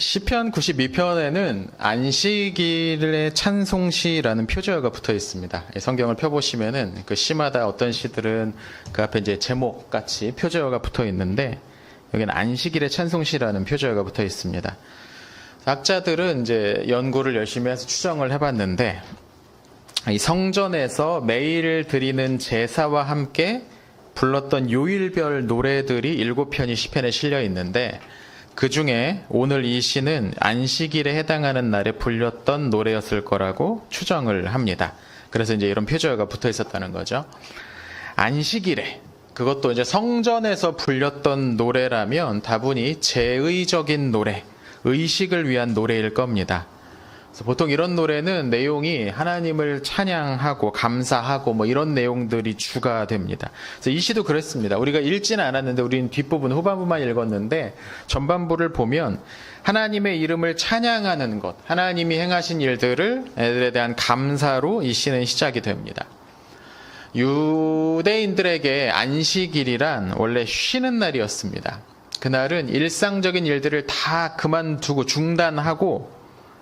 시편 92편에는 안식일의 찬송시라는 표제어가 붙어 있습니다. 성경을 펴보시면은 그 시마다 어떤 시들은 그 앞에 이제 제목 같이 표제어가 붙어 있는데 여기는 안식일의 찬송시라는 표제어가 붙어 있습니다. 학자들은 이제 연구를 열심히 해서 추정을 해봤는데 이 성전에서 매일 드리는 제사와 함께 불렀던 요일별 노래들이 7편이 시편에 실려 있는데 그 중에 오늘 이 시는 안식일에 해당하는 날에 불렸던 노래였을 거라고 추정을 합니다. 그래서 이제 이런 표제어가 붙어 있었다는 거죠. 안식일에, 그것도 이제 성전에서 불렸던 노래라면 다분히 제의적인 노래, 의식을 위한 노래일 겁니다. 그래서 보통 이런 노래는 내용이 하나님을 찬양하고 감사하고 뭐 이런 내용들이 주가 됩니다. 그래서 이 시도 그랬습니다. 우리가 읽지는 않았는데 우리는 뒷부분 후반부만 읽었는데 전반부를 보면 하나님의 이름을 찬양하는 것, 하나님이 행하신 일들에 대한 감사로 이 시는 시작이 됩니다. 유대인들에게 안식일이란 원래 쉬는 날이었습니다. 그날은 일상적인 일들을 다 그만두고 중단하고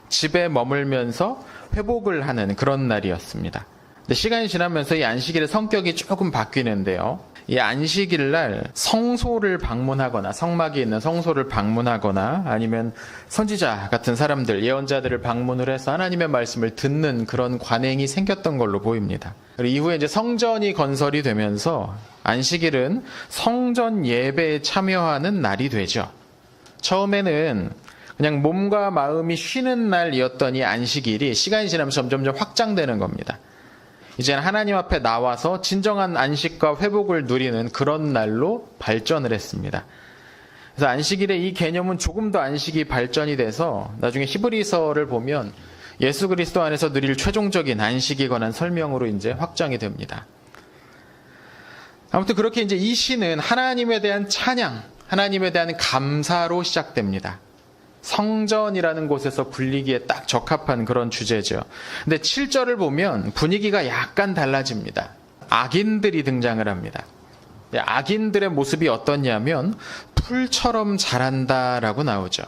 집에 머물면서 회복을 하는 그런 날이었습니다. 근데 시간이 지나면서 이 안식일의 성격이 조금 바뀌는데요. 이 안식일 날 성소를 방문하거나 성막이 있는 성소를 방문하거나 아니면 선지자 같은 사람들, 예언자들을 방문을 해서 하나님의 말씀을 듣는 그런 관행이 생겼던 걸로 보입니다. 그리고 이후에 이제 성전이 건설이 되면서 안식일은 성전 예배에 참여하는 날이 되죠. 처음에는 그냥 몸과 마음이 쉬는 날이었던 이 안식일이 시간이 지나면서 점점 확장되는 겁니다. 이제는 하나님 앞에 나와서 진정한 안식과 회복을 누리는 그런 날로 발전을 했습니다. 그래서 안식일의 이 개념은 조금 더 안식이 발전이 돼서 나중에 히브리서를 보면 예수 그리스도 안에서 누릴 최종적인 안식에 관한 설명으로 이제 확장이 됩니다. 아무튼 그렇게 이제 이 시는 하나님에 대한 찬양, 하나님에 대한 감사로 시작됩니다. 성전이라는 곳에서 불리기에 딱 적합한 그런 주제죠. 근데 7절을 보면 분위기가 약간 달라집니다. 악인들이 등장을 합니다. 악인들의 모습이 어떻냐면 풀처럼 자란다라고 나오죠.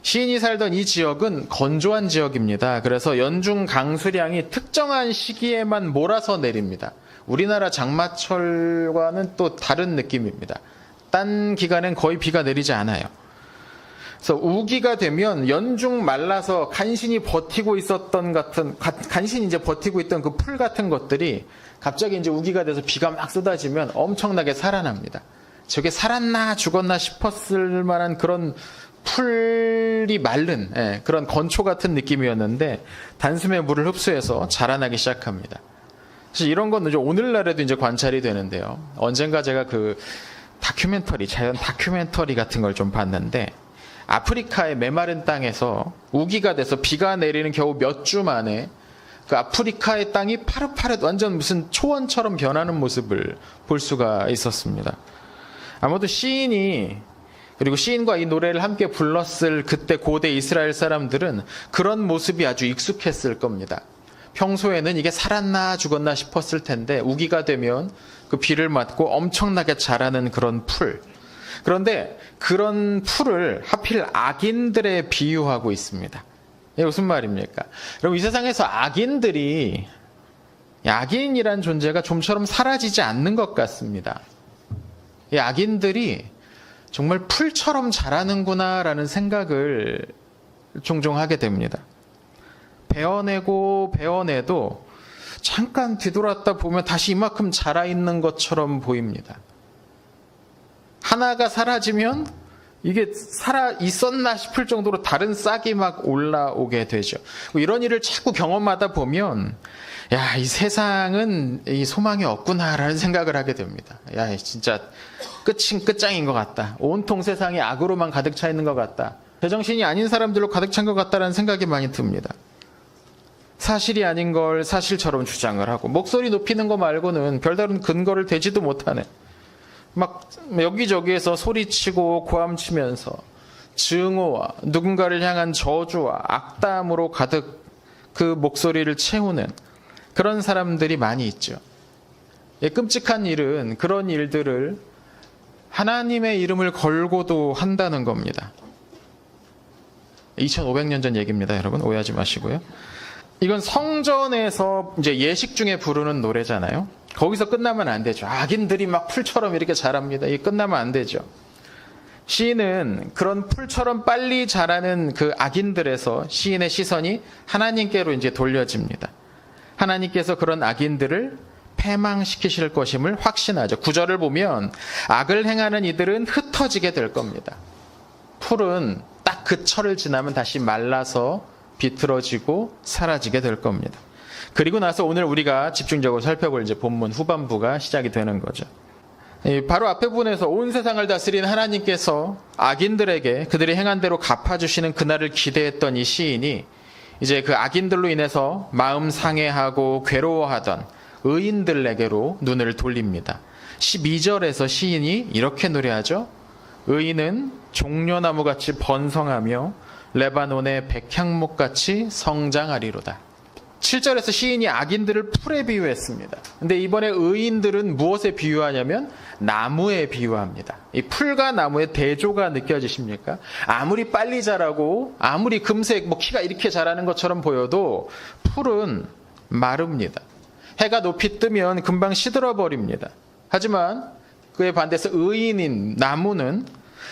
시인이 살던 이 지역은 건조한 지역입니다. 그래서 연중 강수량이 특정한 시기에만 몰아서 내립니다. 우리나라 장마철과는 또 다른 느낌입니다. 딴 기간엔 거의 비가 내리지 않아요. 그래서 우기가 되면 연중 말라서 간신히 버티고 있었던 간신히 이제 버티고 있던 그 풀 같은 것들이 갑자기 이제 우기가 돼서 비가 막 쏟아지면 엄청나게 살아납니다. 저게 살았나 죽었나 싶었을 만한 그런 풀이 마른 그런 건초 같은 느낌이었는데 단숨에 물을 흡수해서 자라나기 시작합니다. 사실 이런 건 이제 오늘날에도 이제 관찰이 되는데요. 언젠가 제가 그 자연 다큐멘터리 같은 걸 좀 봤는데 아프리카의 메마른 땅에서 우기가 돼서 비가 내리는 겨우 몇 주 만에 그 아프리카의 땅이 파릇파릇 완전 무슨 초원처럼 변하는 모습을 볼 수가 있었습니다. 아마도 시인이 그리고 시인과 이 노래를 함께 불렀을 그때 고대 이스라엘 사람들은 그런 모습이 아주 익숙했을 겁니다. 평소에는 이게 살았나 죽었나 싶었을 텐데 우기가 되면 그 비를 맞고 엄청나게 자라는 그런 풀. 그런데 그런 풀을 하필 악인들에 비유하고 있습니다. 이게 무슨 말입니까? 여러분 이 세상에서 악인이란 존재가 좀처럼 사라지지 않는 것 같습니다. 이 악인들이 정말 풀처럼 자라는구나라는 생각을 종종 하게 됩니다. 베어내도 잠깐 뒤돌았다 보면 다시 이만큼 자라있는 것처럼 보입니다. 하나가 사라지면 이게 살아 있었나 싶을 정도로 다른 싹이 막 올라오게 되죠. 이런 일을 자꾸 경험하다 보면 야, 이 세상은 이 소망이 없구나라는 생각을 하게 됩니다. 야, 진짜 끝인 끝장인 것 같다. 온통 세상이 악으로만 가득 차 있는 것 같다. 제정신이 아닌 사람들로 가득 찬 것 같다라는 생각이 많이 듭니다. 사실이 아닌 걸 사실처럼 주장을 하고 목소리 높이는 거 말고는 별다른 근거를 대지도 못하네. 막 여기저기에서 소리치고 고함치면서 증오와 누군가를 향한 저주와 악담으로 가득 그 목소리를 채우는 그런 사람들이 많이 있죠. 끔찍한 일은 그런 일들을 하나님의 이름을 걸고도 한다는 겁니다. 2500년 전 얘기입니다, 여러분. 오해하지 마시고요. 이건 성전에서 이제 예식 중에 부르는 노래잖아요. 거기서 끝나면 안 되죠. 악인들이 막 풀처럼 이렇게 자랍니다. 이게 끝나면 안 되죠. 시인은 그런 풀처럼 빨리 자라는 그 악인들에서 시인의 시선이 하나님께로 이제 돌려집니다. 하나님께서 그런 악인들을 패망시키실 것임을 확신하죠. 9절을 보면 악을 행하는 이들은 흩어지게 될 겁니다. 풀은 딱 그 철을 지나면 다시 말라서 비틀어지고 사라지게 될 겁니다. 그리고 나서 오늘 우리가 집중적으로 살펴볼 이제 본문 후반부가 시작이 되는 거죠. 바로 앞에 부분에서 온 세상을 다스리는 하나님께서 악인들에게 그들이 행한 대로 갚아주시는 그날을 기대했던 이 시인이 이제 그 악인들로 인해서 마음 상해하고 괴로워하던 의인들에게로 눈을 돌립니다. 12절에서 시인이 이렇게 노래하죠. 의인은 종려나무같이 번성하며 레바논의 백향목같이 성장하리로다. 7절에서 시인이 악인들을 풀에 비유했습니다. 근데 이번에 의인들은 무엇에 비유하냐면 나무에 비유합니다. 이 풀과 나무의 대조가 느껴지십니까? 아무리 빨리 자라고 아무리 금세 키가 이렇게 자라는 것처럼 보여도 풀은 마릅니다. 해가 높이 뜨면 금방 시들어 버립니다. 하지만 그에 반대해서 의인인 나무는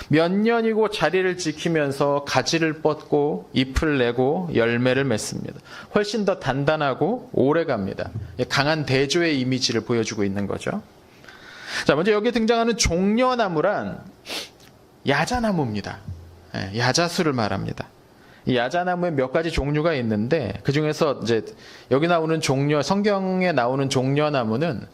몇 년이고 자리를 지키면서 가지를 뻗고 잎을 내고 열매를 맺습니다. 훨씬 더 단단하고 오래갑니다. 강한 대조의 이미지를 보여주고 있는 거죠. 자, 먼저 여기 등장하는 종려나무란 야자나무입니다. 야자수를 말합니다. 이 야자나무에 몇 가지 종류가 있는데 그 중에서 이제 여기 나오는 성경에 나오는 종려나무는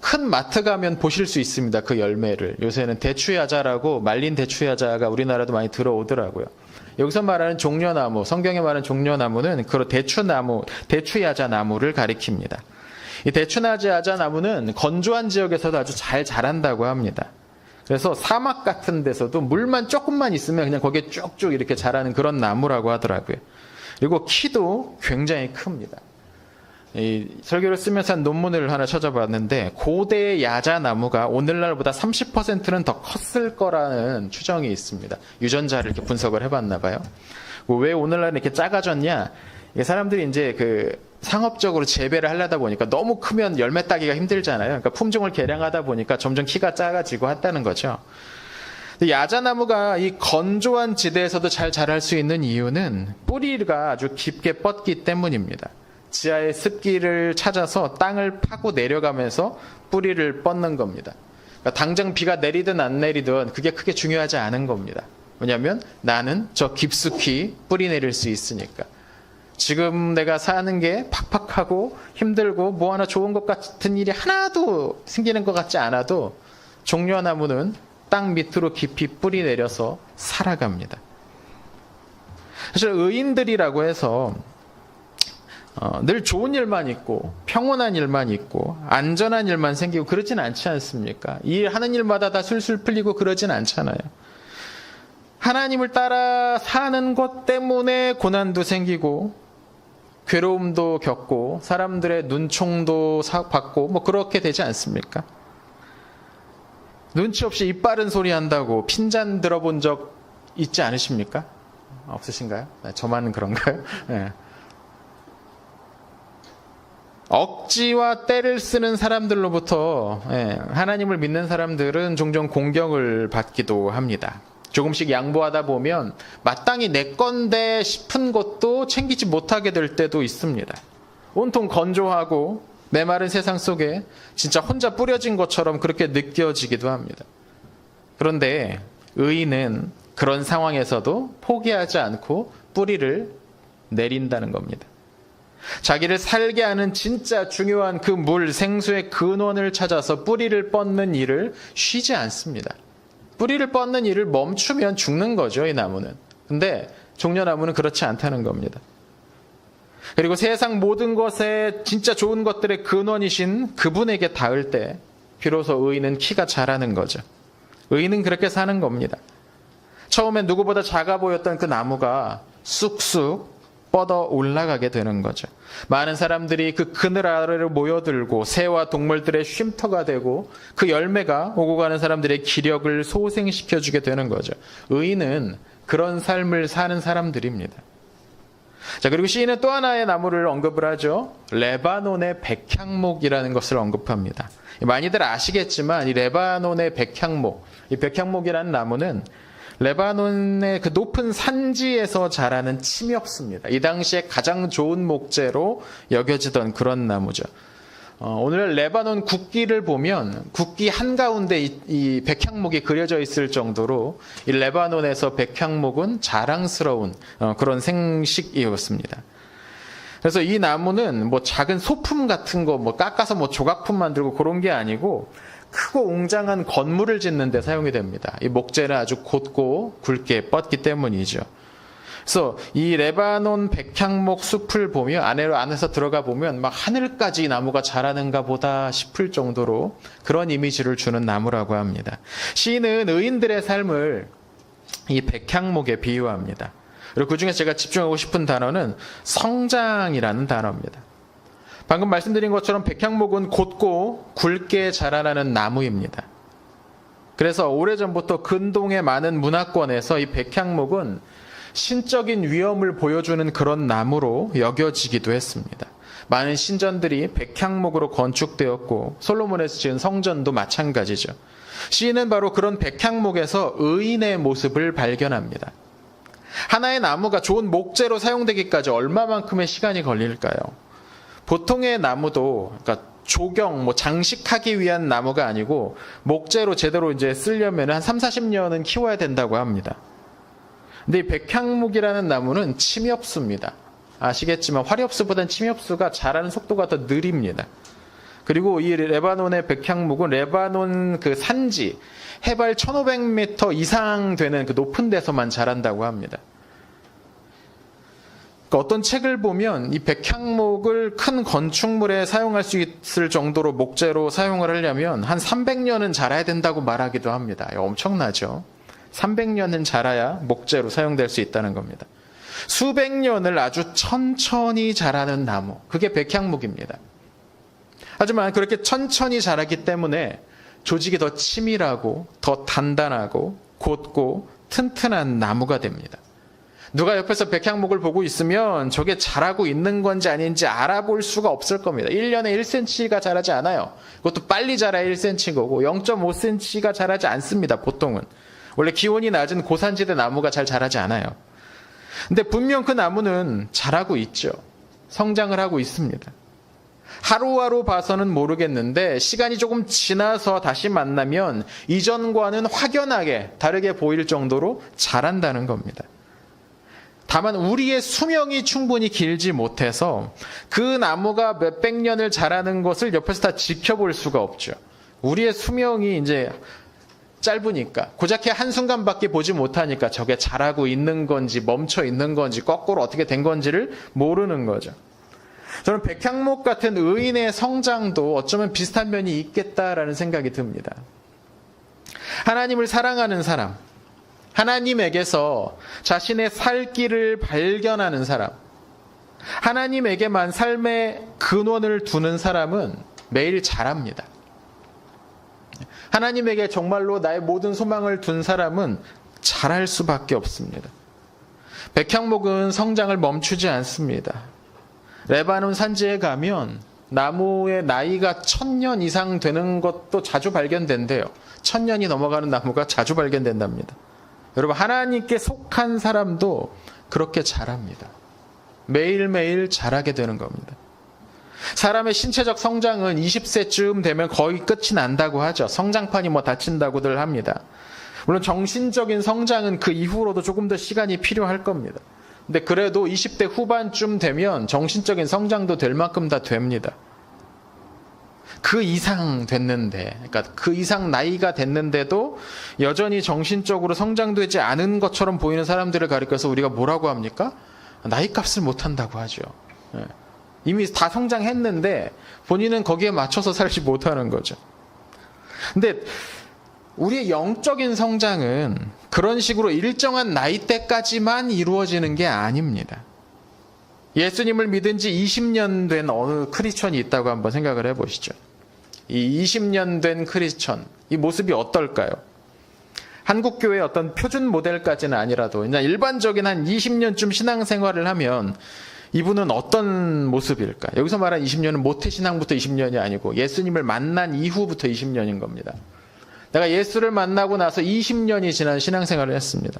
큰 마트 가면 보실 수 있습니다. 그 열매를. 요새는 대추야자라고 말린 대추야자가 우리나라도 많이 들어오더라고요. 여기서 말하는 종려나무, 성경에 말하는 종려나무는 그 대추야자나무를 가리킵니다. 이 대추야자나무는 건조한 지역에서도 아주 잘 자란다고 합니다. 그래서 사막 같은 데서도 물만 조금만 있으면 그냥 거기에 쭉쭉 이렇게 자라는 그런 나무라고 하더라고요. 그리고 키도 굉장히 큽니다. 이 설교를 쓰면서 한 논문을 하나 찾아봤는데 고대의 야자나무가 오늘날보다 30%는 더 컸을 거라는 추정이 있습니다. 유전자를 이렇게 분석을 해봤나 봐요. 왜 오늘날은 이렇게 작아졌냐? 사람들이 이제 그 상업적으로 재배를 하려다 보니까 너무 크면 열매 따기가 힘들잖아요. 그러니까 품종을 개량하다 보니까 점점 키가 작아지고 했다는 거죠. 야자나무가 이 건조한 지대에서도 잘 자랄 수 있는 이유는 뿌리가 아주 깊게 뻗기 때문입니다. 지하의 습기를 찾아서 땅을 파고 내려가면서 뿌리를 뻗는 겁니다. 그러니까 당장 비가 내리든 안 내리든 그게 크게 중요하지 않은 겁니다. 왜냐하면 나는 저 깊숙이 뿌리 내릴 수 있으니까. 지금 내가 사는 게 팍팍하고 힘들고 뭐 하나 좋은 것 같은 일이 하나도 생기는 것 같지 않아도 종려나무는 땅 밑으로 깊이 뿌리 내려서 살아갑니다. 사실 의인들이라고 해서 늘 좋은 일만 있고 평온한 일만 있고 안전한 일만 생기고 그러진 않지 않습니까? 일하는 일마다 다 술술 풀리고 그러진 않잖아요. 하나님을 따라 사는 것 때문에 고난도 생기고 괴로움도 겪고 사람들의 눈총도 받고 뭐 그렇게 되지 않습니까? 눈치 없이 입 바른 소리 한다고 핀잔 들어본 적 있지 않으십니까? 없으신가요? 저만 그런가요? 네. 억지와 때를 쓰는 사람들로부터 하나님을 믿는 사람들은 종종 공경을 받기도 합니다. 조금씩 양보하다 보면 마땅히 내 건데 싶은 것도 챙기지 못하게 될 때도 있습니다. 온통 건조하고 메마른 세상 속에 진짜 혼자 뿌려진 것처럼 그렇게 느껴지기도 합니다. 그런데 의인은 그런 상황에서도 포기하지 않고 뿌리를 내린다는 겁니다. 자기를 살게 하는 진짜 중요한 그 물, 생수의 근원을 찾아서 뿌리를 뻗는 일을 쉬지 않습니다. 뿌리를 뻗는 일을 멈추면 죽는 거죠, 이 나무는. 근데 종려나무는 그렇지 않다는 겁니다. 그리고 세상 모든 것에 진짜 좋은 것들의 근원이신 그분에게 닿을 때 비로소 의인은 키가 자라는 거죠. 의인은 그렇게 사는 겁니다. 처음엔 누구보다 작아 보였던 그 나무가 쑥쑥 뻗어 올라가게 되는 거죠. 많은 사람들이 그 그늘 아래로 모여들고 새와 동물들의 쉼터가 되고 그 열매가 오고 가는 사람들의 기력을 소생시켜주게 되는 거죠. 의인은 그런 삶을 사는 사람들입니다. 자, 그리고 시인은 또 하나의 나무를 언급을 하죠. 레바논의 백향목이라는 것을 언급합니다. 많이들 아시겠지만 이 레바논의 백향목, 이 백향목이라는 나무는 레바논의 그 높은 산지에서 자라는 침엽수입니다. 이 당시에 가장 좋은 목재로 여겨지던 그런 나무죠. 오늘 레바논 국기를 보면 국기 한가운데 이 백향목이 그려져 있을 정도로 이 레바논에서 백향목은 자랑스러운 그런 생식이었습니다. 그래서 이 나무는 뭐 작은 소품 같은 거 뭐 깎아서 뭐 조각품 만들고 그런 게 아니고 크고 웅장한 건물을 짓는 데 사용이 됩니다. 이 목재는 아주 곧고 굵게 뻗기 때문이죠. 그래서 이 레바논 백향목 숲을 보면 안에서 들어가 보면 막 하늘까지 이 나무가 자라는가 보다 싶을 정도로 그런 이미지를 주는 나무라고 합니다. 시인은 의인들의 삶을 이 백향목에 비유합니다. 그리고 그중에 제가 집중하고 싶은 단어는 성장이라는 단어입니다. 방금 말씀드린 것처럼 백향목은 곧고 굵게 자라나는 나무입니다. 그래서 오래전부터 근동의 많은 문화권에서 이 백향목은 신적인 위엄을 보여주는 그런 나무로 여겨지기도 했습니다. 많은 신전들이 백향목으로 건축되었고 솔로몬에서 지은 성전도 마찬가지죠. 시인은 바로 그런 백향목에서 의인의 모습을 발견합니다. 하나의 나무가 좋은 목재로 사용되기까지 얼마만큼의 시간이 걸릴까요? 보통의 나무도 그러니까 조경, 장식하기 위한 나무가 아니고 목재로 제대로 이제 쓰려면 한 3, 40년은 키워야 된다고 합니다. 근데 이 백향목이라는 나무는 침엽수입니다. 아시겠지만 화렵수보다는 침엽수가 자라는 속도가 더 느립니다. 그리고 이 레바논의 백향목은 레바논 그 산지 해발 1500m 이상 되는 그 높은 데서만 자란다고 합니다. 그러니까 어떤 책을 보면 이 백향목을 큰 건축물에 사용할 수 있을 정도로 목재로 사용을 하려면 한 300년은 자라야 된다고 말하기도 합니다. 엄청나죠? 300년은 자라야 목재로 사용될 수 있다는 겁니다. 수백 년을 아주 천천히 자라는 나무, 그게 백향목입니다. 하지만 그렇게 천천히 자라기 때문에 조직이 더 치밀하고 더 단단하고 곧고 튼튼한 나무가 됩니다. 누가 옆에서 백향목을 보고 있으면 저게 자라고 있는 건지 아닌지 알아볼 수가 없을 겁니다. 1년에 1cm가 자라지 않아요. 그것도 빨리 자라야 1cm인 거고 0.5cm가 자라지 않습니다. 보통은. 원래 기온이 낮은 고산지대 나무가 잘 자라지 않아요. 근데 분명 그 나무는 자라고 있죠. 성장을 하고 있습니다. 하루하루 봐서는 모르겠는데 시간이 조금 지나서 다시 만나면 이전과는 확연하게 다르게 보일 정도로 자란다는 겁니다. 다만 우리의 수명이 충분히 길지 못해서 그 나무가 몇백 년을 자라는 것을 옆에서 다 지켜볼 수가 없죠. 우리의 수명이 이제 짧으니까 고작해 한순간밖에 보지 못하니까 저게 자라고 있는 건지 멈춰 있는 건지 거꾸로 어떻게 된 건지를 모르는 거죠. 저는 백향목 같은 의인의 성장도 어쩌면 비슷한 면이 있겠다라는 생각이 듭니다. 하나님을 사랑하는 사람, 하나님에게서 자신의 살 길을 발견하는 사람, 하나님에게만 삶의 근원을 두는 사람은 매일 자랍니다. 하나님에게 정말로 나의 모든 소망을 둔 사람은 자랄 수밖에 없습니다. 백향목은 성장을 멈추지 않습니다. 레바논 산지에 가면 나무의 나이가 1000년 이상 되는 것도 자주 발견된대요. 1000년이 넘어가는 나무가 자주 발견된답니다. 여러분, 하나님께 속한 사람도 그렇게 자랍니다. 매일매일 자라게 되는 겁니다. 사람의 신체적 성장은 20세쯤 되면 거의 끝이 난다고 하죠. 성장판이 닫힌다고들 합니다. 물론 정신적인 성장은 그 이후로도 조금 더 시간이 필요할 겁니다. 근데 그래도 20대 후반쯤 되면 정신적인 성장도 될 만큼 다 됩니다. 그 이상 됐는데, 그러니까 그 이상 나이가 됐는데도 여전히 정신적으로 성장되지 않은 것처럼 보이는 사람들을 가리켜서 우리가 뭐라고 합니까? 나이값을 못한다고 하죠. 이미 다 성장했는데 본인은 거기에 맞춰서 살지 못하는 거죠. 근데 우리의 영적인 성장은 그런 식으로 일정한 나이대까지만 이루어지는 게 아닙니다. 예수님을 믿은 지 20년 된 어느 크리스천이 있다고 한번 생각을 해보시죠. 이 20년 된 크리스천, 이 모습이 어떨까요? 한국교회의 어떤 표준 모델까지는 아니라도 그냥 일반적인 한 20년쯤 신앙생활을 하면 이분은 어떤 모습일까? 여기서 말한 20년은 모태신앙부터 20년이 아니고 예수님을 만난 이후부터 20년인 겁니다. 내가 예수를 만나고 나서 20년이 지난 신앙생활을 했습니다.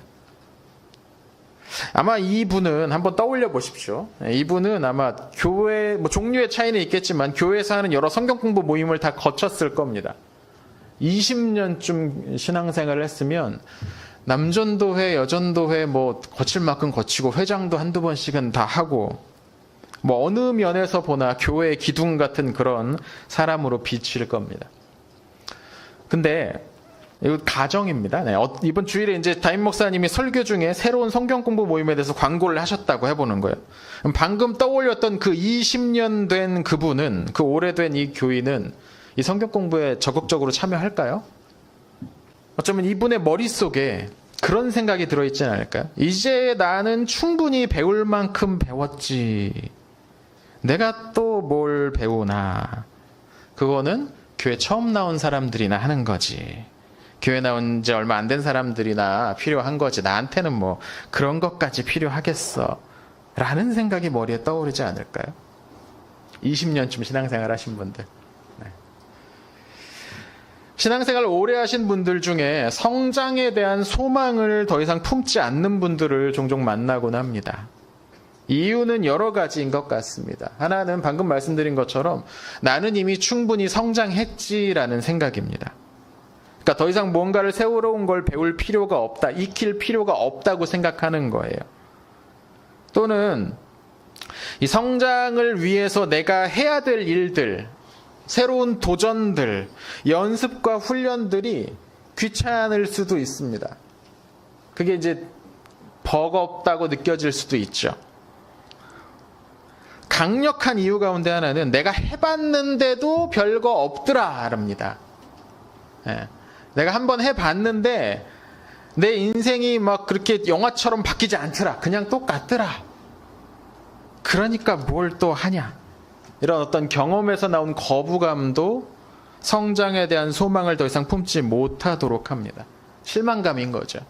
아마 이분은 한번 떠올려 보십시오. 이분은 아마 교회, 종류의 차이는 있겠지만 교회에서 하는 여러 성경 공부 모임을 다 거쳤을 겁니다. 20년쯤 신앙생활을 했으면 남전도회, 여전도회 거칠 만큼 거치고 회장도 한두 번씩은 다 하고 어느 면에서 보나 교회의 기둥 같은 그런 사람으로 비칠 겁니다. 근데 이거 가정입니다. 네, 이번 주일에 이제 담임 목사님이 설교 중에 새로운 성경 공부 모임에 대해서 광고를 하셨다고 해보는 거예요. 방금 떠올렸던 그 20년 된 그분은, 그 오래된 이 교인은 이 성경 공부에 적극적으로 참여할까요? 어쩌면 이분의 머릿속에 그런 생각이 들어있지는 않을까요? 이제 나는 충분히 배울 만큼 배웠지. 내가 또 뭘 배우나. 그거는 교회 처음 나온 사람들이나 하는 거지. 교회 나온 지 얼마 안 된 사람들이나 필요한 거지. 나한테는 그런 것까지 필요하겠어. 라는 생각이 머리에 떠오르지 않을까요? 20년쯤 신앙생활 하신 분들. 네. 신앙생활 오래 하신 분들 중에 성장에 대한 소망을 더 이상 품지 않는 분들을 종종 만나곤 합니다. 이유는 여러 가지인 것 같습니다. 하나는 방금 말씀드린 것처럼 나는 이미 충분히 성장했지라는 생각입니다. 그러니까 더 이상 뭔가를 새로운 걸 배울 필요가 없다, 익힐 필요가 없다고 생각하는 거예요. 또는 이 성장을 위해서 내가 해야 될 일들, 새로운 도전들, 연습과 훈련들이 귀찮을 수도 있습니다. 그게 이제 버겁다고 느껴질 수도 있죠. 강력한 이유 가운데 하나는 내가 해봤는데도 별거 없더라랍니다. 예. 내가 한번 해봤는데 내 인생이 그렇게 영화처럼 바뀌지 않더라. 그냥 똑같더라. 그러니까 뭘 또 하냐. 이런 어떤 경험에서 나온 거부감도 성장에 대한 소망을 더 이상 품지 못하도록 합니다. 실망감인 거죠.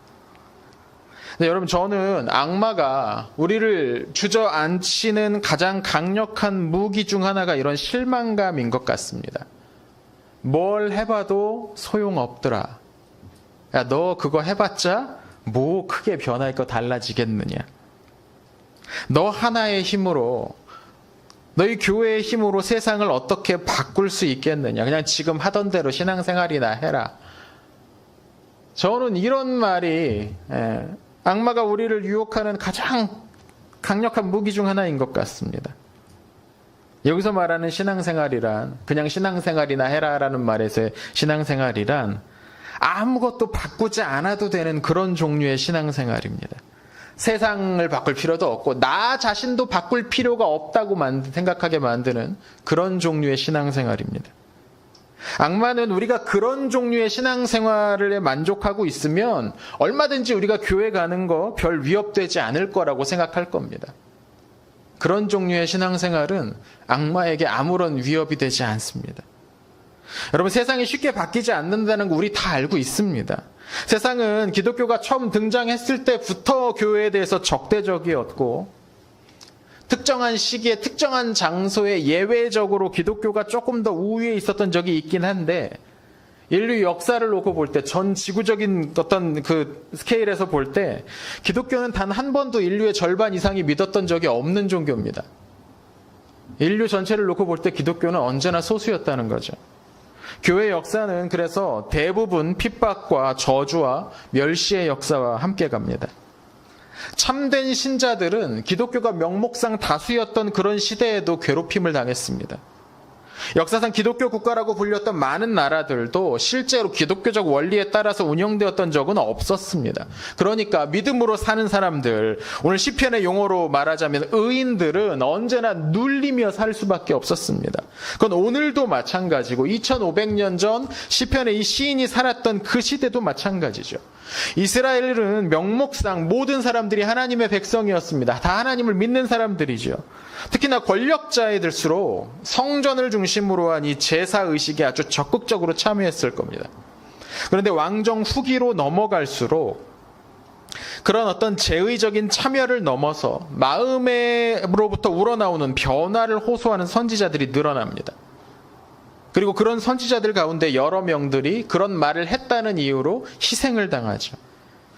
근데 여러분, 저는 악마가 우리를 주저앉히는 가장 강력한 무기 중 하나가 이런 실망감인 것 같습니다. 뭘 해봐도 소용없더라. 야, 너 그거 해봤자 뭐 크게 변할 거 달라지겠느냐. 너 하나의 힘으로, 너희 교회의 힘으로 세상을 어떻게 바꿀 수 있겠느냐. 그냥 지금 하던 대로 신앙생활이나 해라. 저는 이런 말이 악마가 우리를 유혹하는 가장 강력한 무기 중 하나인 것 같습니다. 여기서 말하는 신앙생활이란, 그냥 신앙생활이나 해라라는 말에서의 신앙생활이란 아무것도 바꾸지 않아도 되는 그런 종류의 신앙생활입니다. 세상을 바꿀 필요도 없고 나 자신도 바꿀 필요가 없다고 생각하게 만드는 그런 종류의 신앙생활입니다. 악마는 우리가 그런 종류의 신앙생활에 만족하고 있으면 얼마든지 우리가 교회 가는 거 별 위협되지 않을 거라고 생각할 겁니다. 그런 종류의 신앙생활은 악마에게 아무런 위협이 되지 않습니다. 여러분, 세상이 쉽게 바뀌지 않는다는 거 우리 다 알고 있습니다. 세상은 기독교가 처음 등장했을 때부터 교회에 대해서 적대적이었고 특정한 시기에 특정한 장소에 예외적으로 기독교가 조금 더 우위에 있었던 적이 있긴 한데 인류 역사를 놓고 볼 때, 전 지구적인 어떤 그 스케일에서 볼 때 기독교는 단 한 번도 인류의 절반 이상이 믿었던 적이 없는 종교입니다. 인류 전체를 놓고 볼 때 기독교는 언제나 소수였다는 거죠. 교회 역사는 그래서 대부분 핍박과 저주와 멸시의 역사와 함께 갑니다. 참된 신자들은 기독교가 명목상 다수였던 그런 시대에도 괴롭힘을 당했습니다. 역사상 기독교 국가라고 불렸던 많은 나라들도 실제로 기독교적 원리에 따라서 운영되었던 적은 없었습니다. 그러니까 믿음으로 사는 사람들, 오늘 시편의 용어로 말하자면 의인들은 언제나 눌리며 살 수밖에 없었습니다. 그건 오늘도 마찬가지고 2500년 전 시편의 이 시인이 살았던 그 시대도 마찬가지죠. 이스라엘은 명목상 모든 사람들이 하나님의 백성이었습니다. 다 하나님을 믿는 사람들이죠. 특히나 권력자들일수록 성전을 중심으로 한 이 제사의식에 아주 적극적으로 참여했을 겁니다. 그런데 왕정 후기로 넘어갈수록 그런 어떤 제의적인 참여를 넘어서 마음으로부터 우러나오는 변화를 호소하는 선지자들이 늘어납니다. 그리고 그런 선지자들 가운데 여러 명들이 그런 말을 했다는 이유로 희생을 당하죠.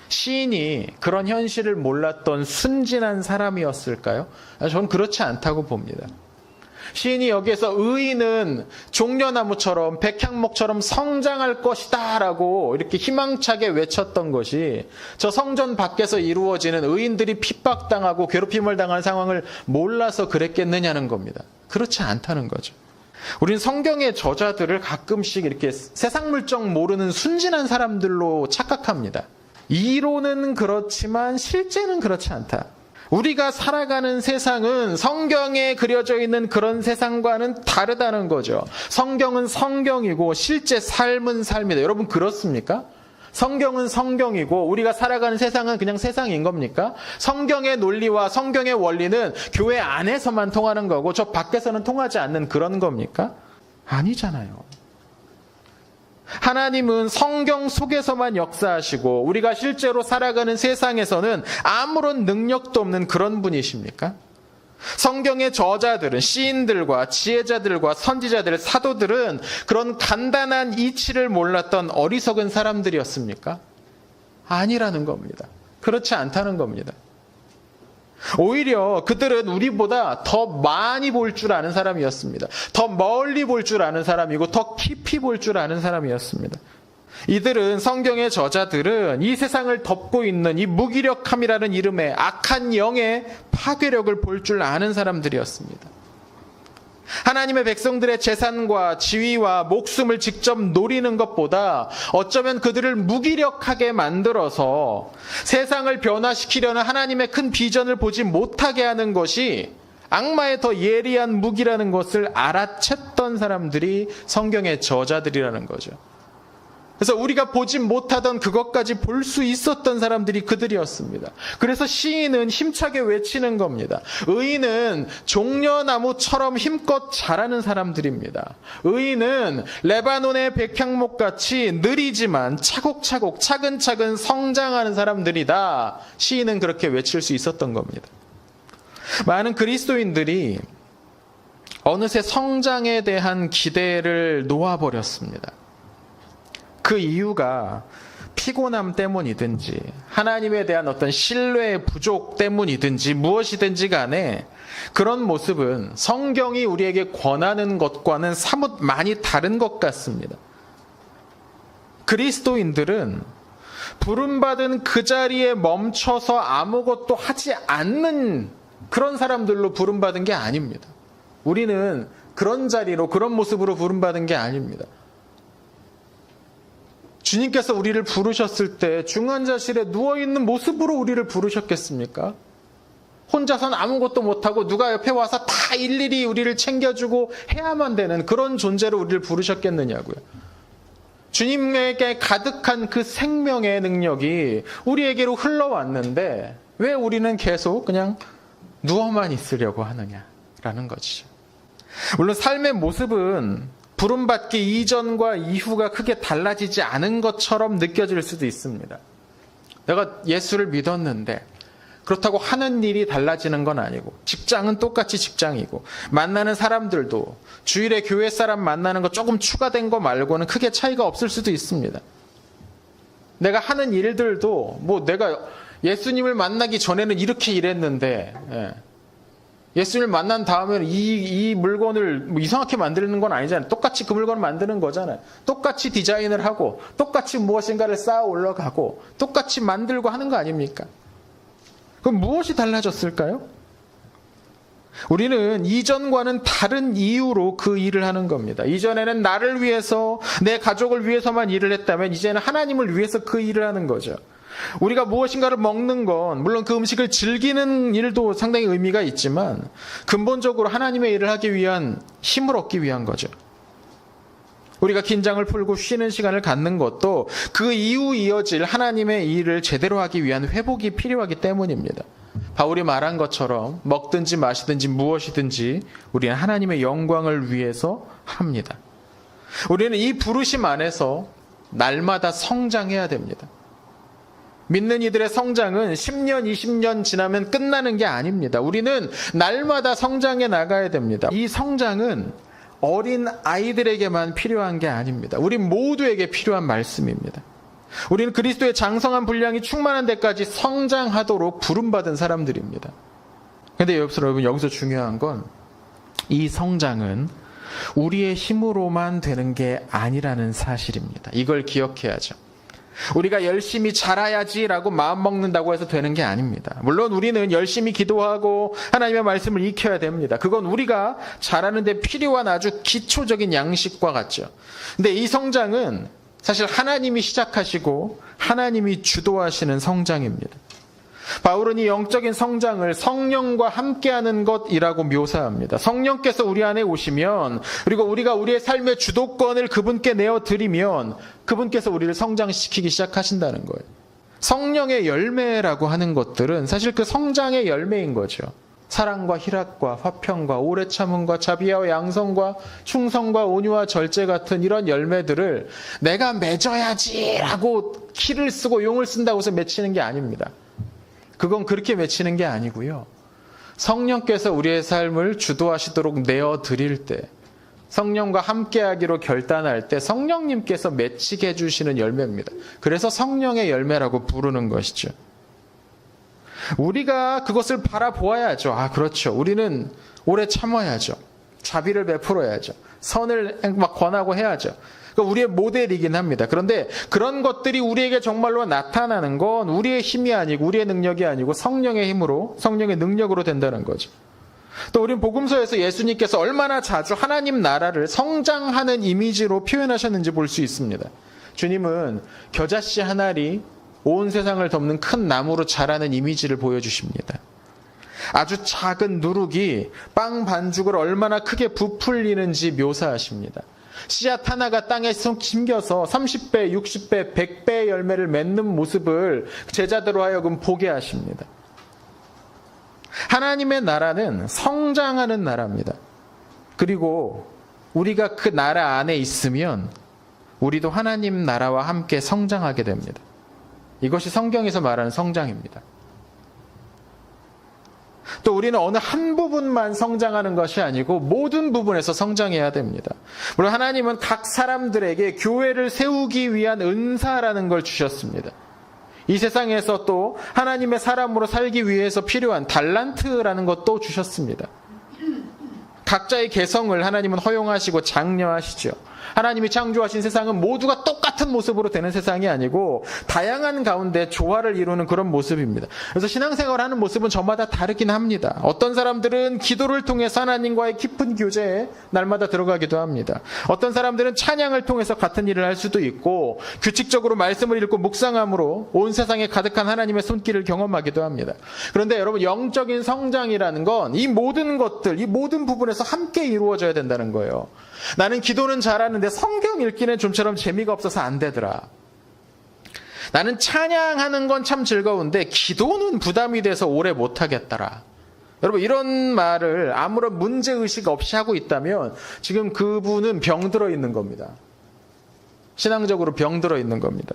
시인이 그런 현실을 몰랐던 순진한 사람이었을까요? 저는 그렇지 않다고 봅니다. 시인이 여기에서 의인은 종려나무처럼 백향목처럼 성장할 것이다 라고 이렇게 희망차게 외쳤던 것이 저 성전 밖에서 이루어지는 의인들이 핍박당하고 괴롭힘을 당하는 상황을 몰라서 그랬겠느냐는 겁니다. 그렇지 않다는 거죠. 우린 성경의 저자들을 가끔씩 이렇게 세상 물정 모르는 순진한 사람들로 착각합니다. 이론은 그렇지만 실제는 그렇지 않다. 우리가 살아가는 세상은 성경에 그려져 있는 그런 세상과는 다르다는 거죠. 성경은 성경이고 실제 삶은 삶이다. 여러분 그렇습니까? 성경은 성경이고 우리가 살아가는 세상은 그냥 세상인 겁니까? 성경의 논리와 성경의 원리는 교회 안에서만 통하는 거고 저 밖에서는 통하지 않는 그런 겁니까? 아니잖아요. 하나님은 성경 속에서만 역사하시고 우리가 실제로 살아가는 세상에서는 아무런 능력도 없는 그런 분이십니까? 성경의 저자들은 시인들과 지혜자들과 선지자들, 사도들은 그런 간단한 이치를 몰랐던 어리석은 사람들이었습니까? 아니라는 겁니다. 그렇지 않다는 겁니다. 오히려 그들은 우리보다 더 많이 볼 줄 아는 사람이었습니다. 더 멀리 볼 줄 아는 사람이고 더 깊이 볼 줄 아는 사람이었습니다. 이들은 성경의 저자들은 이 세상을 덮고 있는 이 무기력함이라는 이름의 악한 영의 파괴력을 볼 줄 아는 사람들이었습니다. 하나님의 백성들의 재산과 지위와 목숨을 직접 노리는 것보다 어쩌면 그들을 무기력하게 만들어서 세상을 변화시키려는 하나님의 큰 비전을 보지 못하게 하는 것이 악마의 더 예리한 무기라는 것을 알아챘던 사람들이 성경의 저자들이라는 거죠. 그래서 우리가 보지 못하던 그것까지 볼 수 있었던 사람들이 그들이었습니다. 그래서 시인은 힘차게 외치는 겁니다. 의인은 종려나무처럼 힘껏 자라는 사람들입니다. 의인은 레바논의 백향목같이 느리지만 차곡차곡 차근차근 성장하는 사람들이다. 시인은 그렇게 외칠 수 있었던 겁니다. 많은 그리스도인들이 어느새 성장에 대한 기대를 놓아버렸습니다. 그 이유가 피곤함 때문이든지 하나님에 대한 어떤 신뢰의 부족 때문이든지 무엇이든지 간에 그런 모습은 성경이 우리에게 권하는 것과는 사뭇 많이 다른 것 같습니다. 그리스도인들은 부름받은 그 자리에 멈춰서 아무것도 하지 않는 그런 사람들로 부름받은 게 아닙니다. 우리는 그런 자리로 그런 모습으로 부름받은 게 아닙니다. 주님께서 우리를 부르셨을 때 중환자실에 누워있는 모습으로 우리를 부르셨겠습니까? 혼자선 아무것도 못하고 누가 옆에 와서 다 일일이 우리를 챙겨주고 해야만 되는 그런 존재로 우리를 부르셨겠느냐고요. 주님에게 가득한 그 생명의 능력이 우리에게로 흘러왔는데 왜 우리는 계속 그냥 누워만 있으려고 하느냐라는 거죠. 물론 삶의 모습은 부름받기 이전과 이후가 크게 달라지지 않은 것처럼 느껴질 수도 있습니다. 내가 예수를 믿었는데 그렇다고 하는 일이 달라지는 건 아니고 직장은 똑같이 직장이고 만나는 사람들도 주일에 교회 사람 만나는 거 조금 추가된 거 말고는 크게 차이가 없을 수도 있습니다. 내가 하는 일들도 뭐 내가 예수님을 만나기 전에는 이렇게 일했는데 예수님을 만난 다음에는 이 물건을 뭐 이상하게 만드는 건 아니잖아요. 똑같이 그 물건을 만드는 거잖아요. 똑같이 디자인을 하고 똑같이 무엇인가를 쌓아 올라가고 똑같이 만들고 하는 거 아닙니까? 그럼 무엇이 달라졌을까요? 우리는 이전과는 다른 이유로 그 일을 하는 겁니다. 이전에는 나를 위해서 내 가족을 위해서만 일을 했다면 이제는 하나님을 위해서 그 일을 하는 거죠. 우리가 무엇인가를 먹는 건 물론 그 음식을 즐기는 일도 상당히 의미가 있지만 근본적으로 하나님의 일을 하기 위한 힘을 얻기 위한 거죠. 우리가 긴장을 풀고 쉬는 시간을 갖는 것도 그 이후 이어질 하나님의 일을 제대로 하기 위한 회복이 필요하기 때문입니다. 바울이 말한 것처럼 먹든지 마시든지 무엇이든지 우리는 하나님의 영광을 위해서 합니다. 우리는 이 부르심 안에서 날마다 성장해야 됩니다. 믿는 이들의 성장은 10년, 20년 지나면 끝나는 게 아닙니다. 우리는 날마다 성장해 나가야 됩니다. 이 성장은 어린 아이들에게만 필요한 게 아닙니다. 우리 모두에게 필요한 말씀입니다. 우리는 그리스도의 장성한 분량이 충만한 데까지 성장하도록 부름받은 사람들입니다. 그런데 여러분, 여기서 중요한 건 이 성장은 우리의 힘으로만 되는 게 아니라는 사실입니다. 이걸 기억해야죠. 우리가 열심히 자라야지라고 마음먹는다고 해서 되는 게 아닙니다. 물론 우리는 열심히 기도하고 하나님의 말씀을 익혀야 됩니다. 그건 우리가 자라는 데 필요한 아주 기초적인 양식과 같죠. 근데 이 성장은 사실 하나님이 시작하시고 하나님이 주도하시는 성장입니다. 바울은 이 영적인 성장을 성령과 함께하는 것이라고 묘사합니다. 성령께서 우리 안에 오시면, 그리고 우리가 우리의 삶의 주도권을 그분께 내어드리면 그분께서 우리를 성장시키기 시작하신다는 거예요. 성령의 열매라고 하는 것들은 사실 그 성장의 열매인 거죠. 사랑과 희락과 화평과 오래 참음과 자비와 양성과 충성과 온유와 절제 같은 이런 열매들을 내가 맺어야지라고 키를 쓰고 용을 쓴다고 해서 맺히는 게 아닙니다. 그건 그렇게 맺히는 게 아니고요. 성령께서 우리의 삶을 주도하시도록 내어드릴 때, 성령과 함께하기로 결단할 때 성령님께서 맺히게 해주시는 열매입니다. 그래서 성령의 열매라고 부르는 것이죠. 우리가 그것을 바라보아야죠. 그렇죠. 우리는 오래 참아야죠. 자비를 베풀어야죠. 선을 막 권하고 해야죠. 우리의 모델이긴 합니다. 그런데 그런 것들이 우리에게 정말로 나타나는 건 우리의 힘이 아니고 우리의 능력이 아니고 성령의 힘으로, 성령의 능력으로 된다는 거죠. 또 우리는 복음서에서 예수님께서 얼마나 자주 하나님 나라를 성장하는 이미지로 표현하셨는지 볼 수 있습니다. 주님은 겨자씨 한 알이 온 세상을 덮는 큰 나무로 자라는 이미지를 보여주십니다. 아주 작은 누룩이 빵 반죽을 얼마나 크게 부풀리는지 묘사하십니다. 씨앗 하나가 땅에 심겨서 30배, 60배, 100배의 열매를 맺는 모습을 제자들로 하여금 보게 하십니다. 하나님의 나라는 성장하는 나라입니다. 그리고 우리가 그 나라 안에 있으면 우리도 하나님 나라와 함께 성장하게 됩니다. 이것이 성경에서 말하는 성장입니다. 또 우리는 어느 한 부분만 성장하는 것이 아니고 모든 부분에서 성장해야 됩니다. 물론 하나님은 각 사람들에게 교회를 세우기 위한 은사라는 걸 주셨습니다. 이 세상에서 또 하나님의 사람으로 살기 위해서 필요한 달란트라는 것도 주셨습니다. 각자의 개성을 하나님은 허용하시고 장려하시죠. 하나님이 창조하신 세상은 모두가 똑같은 모습으로 되는 세상이 아니고 다양한 가운데 조화를 이루는 그런 모습입니다. 그래서 신앙생활을 하는 모습은 저마다 다르긴 합니다. 어떤 사람들은 기도를 통해서 하나님과의 깊은 교제에 날마다 들어가기도 합니다. 어떤 사람들은 찬양을 통해서 같은 일을 할 수도 있고 규칙적으로 말씀을 읽고 묵상함으로 온 세상에 가득한 하나님의 손길을 경험하기도 합니다. 그런데 여러분, 영적인 성장이라는 건 이 모든 것들, 이 모든 부분에서 함께 이루어져야 된다는 거예요. 나는 기도는 잘하는데 성경 읽기는 좀처럼 재미가 없어서 안 되더라. 나는 찬양하는 건 참 즐거운데 기도는 부담이 돼서 오래 못하겠더라. 여러분, 이런 말을 아무런 문제의식 없이 하고 있다면 지금 그분은 병들어 있는 겁니다. 신앙적으로 병들어 있는 겁니다.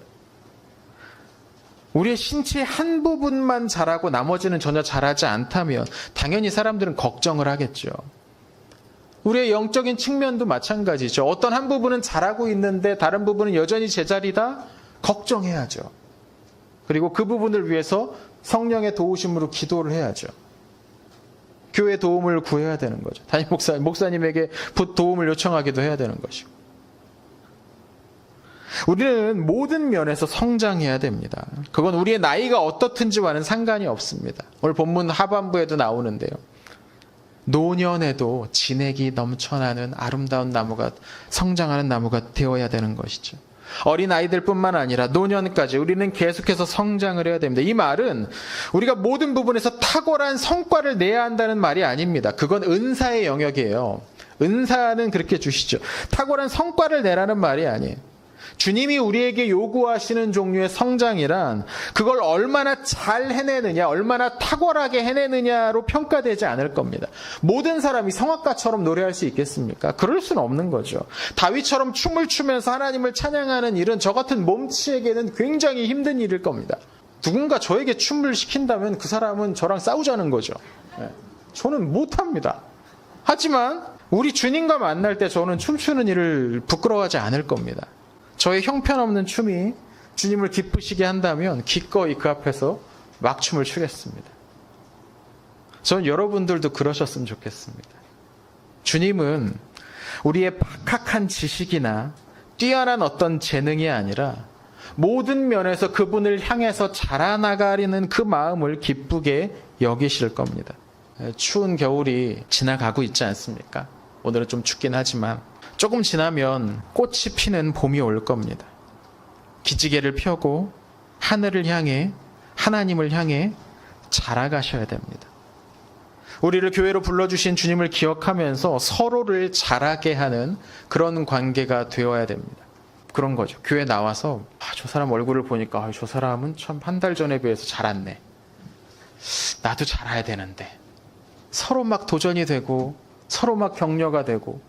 우리의 신체의 한 부분만 잘하고 나머지는 전혀 잘하지 않다면 당연히 사람들은 걱정을 하겠죠. 우리의 영적인 측면도 마찬가지죠. 어떤 한 부분은 잘하고 있는데 다른 부분은 여전히 제자리다? 걱정해야죠. 그리고 그 부분을 위해서 성령의 도우심으로 기도를 해야죠. 교회 도움을 구해야 되는 거죠. 담임 목사님에게 도움을 요청하기도 해야 되는 것이고. 우리는 모든 면에서 성장해야 됩니다. 그건 우리의 나이가 어떻든지와는 상관이 없습니다. 오늘 본문 하반부에도 나오는데요. 노년에도 진액이 넘쳐나는 아름다운 나무가, 성장하는 나무가 되어야 되는 것이죠. 어린 아이들뿐만 아니라 노년까지 우리는 계속해서 성장을 해야 됩니다. 이 말은 우리가 모든 부분에서 탁월한 성과를 내야 한다는 말이 아닙니다. 그건 은사의 영역이에요. 은사는 그렇게 주시죠. 탁월한 성과를 내라는 말이 아니에요. 주님이 우리에게 요구하시는 종류의 성장이란 그걸 얼마나 잘 해내느냐, 얼마나 탁월하게 해내느냐로 평가되지 않을 겁니다. 모든 사람이 성악가처럼 노래할 수 있겠습니까? 그럴 수는 없는 거죠. 다윗처럼 춤을 추면서 하나님을 찬양하는 일은 저 같은 몸치에게는 굉장히 힘든 일일 겁니다. 누군가 저에게 춤을 시킨다면 그 사람은 저랑 싸우자는 거죠. 저는 못합니다. 하지만 우리 주님과 만날 때 저는 춤추는 일을 부끄러워하지 않을 겁니다. 저의 형편없는 춤이 주님을 기쁘시게 한다면 기꺼이 그 앞에서 막 춤을 추겠습니다. 저는 여러분들도 그러셨으면 좋겠습니다. 주님은 우리의 박학한 지식이나 뛰어난 어떤 재능이 아니라 모든 면에서 그분을 향해서 자라나가려는 그 마음을 기쁘게 여기실 겁니다. 추운 겨울이 지나가고 있지 않습니까? 오늘은 좀 춥긴 하지만 조금 지나면 꽃이 피는 봄이 올 겁니다. 기지개를 펴고 하늘을 향해, 하나님을 향해 자라가셔야 됩니다. 우리를 교회로 불러주신 주님을 기억하면서 서로를 자라게 하는 그런 관계가 되어야 됩니다. 그런 거죠. 교회 나와서 저 사람 얼굴을 보니까 저 사람은 참 한 달 전에 비해서 자랐네. 나도 자라야 되는데. 서로 막 도전이 되고 서로 막 격려가 되고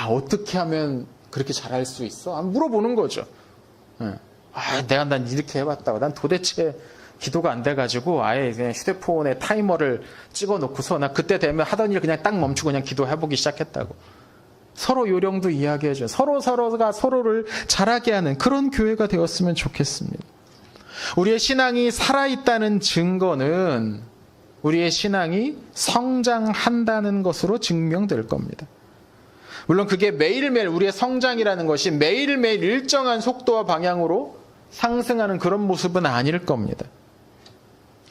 어떻게 하면 그렇게 잘할 수 있어? 물어보는 거죠. 난 이렇게 해봤다고. 난 도대체 기도가 안 돼가지고 아예 그냥 휴대폰에 타이머를 찍어놓고서 나 그때 되면 하던 일 그냥 딱 멈추고 그냥 기도해보기 시작했다고. 서로 요령도 이야기해줘요. 서로가 서로를 자라게 하는 그런 교회가 되었으면 좋겠습니다. 우리의 신앙이 살아있다는 증거는 우리의 신앙이 성장한다는 것으로 증명될 겁니다. 물론 그게 매일매일 우리의 성장이라는 것이 매일매일 일정한 속도와 방향으로 상승하는 그런 모습은 아닐 겁니다.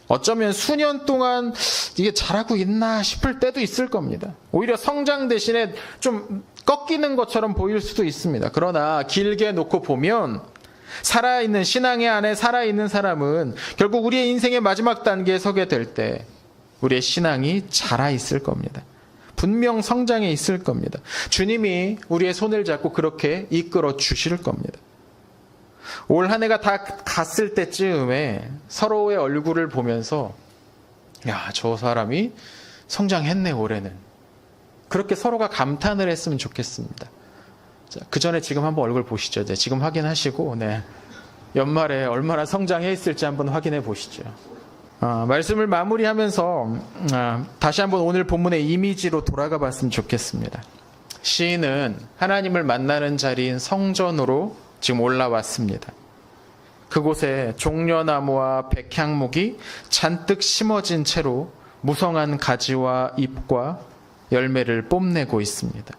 어쩌면 수년 동안 이게 잘하고 있나 싶을 때도 있을 겁니다. 오히려 성장 대신에 좀 꺾이는 것처럼 보일 수도 있습니다. 그러나 길게 놓고 보면 살아있는 신앙의 안에 살아있는 사람은 결국 우리의 인생의 마지막 단계에 서게 될 때 우리의 신앙이 자라 있을 겁니다. 분명 성장해 있을 겁니다. 주님이 우리의 손을 잡고 그렇게 이끌어 주실 겁니다. 올 한 해가 다 갔을 때쯤에 서로의 얼굴을 보면서 저 사람이 성장했네 올해는. 그렇게 서로가 감탄을 했으면 좋겠습니다. 그 전에 지금 한번 얼굴 보시죠. 지금 확인하시고 연말에 얼마나 성장해 있을지 한번 확인해 보시죠. 말씀을 마무리하면서 다시 한번 오늘 본문의 이미지로 돌아가 봤으면 좋겠습니다. 시인은 하나님을 만나는 자리인 성전으로 지금 올라왔습니다. 그곳에 종려나무와 백향목이 잔뜩 심어진 채로 무성한 가지와 잎과 열매를 뽐내고 있습니다.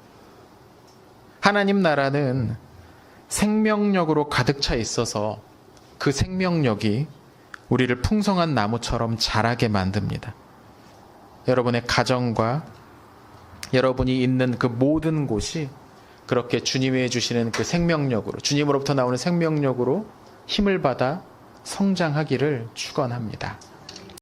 하나님 나라는 생명력으로 가득 차 있어서 그 생명력이 우리를 풍성한 나무처럼 자라게 만듭니다. 여러분의 가정과 여러분이 있는 그 모든 곳이 그렇게 주님이 주시는 그 생명력으로, 주님으로부터 나오는 생명력으로 힘을 받아 성장하기를 축원합니다.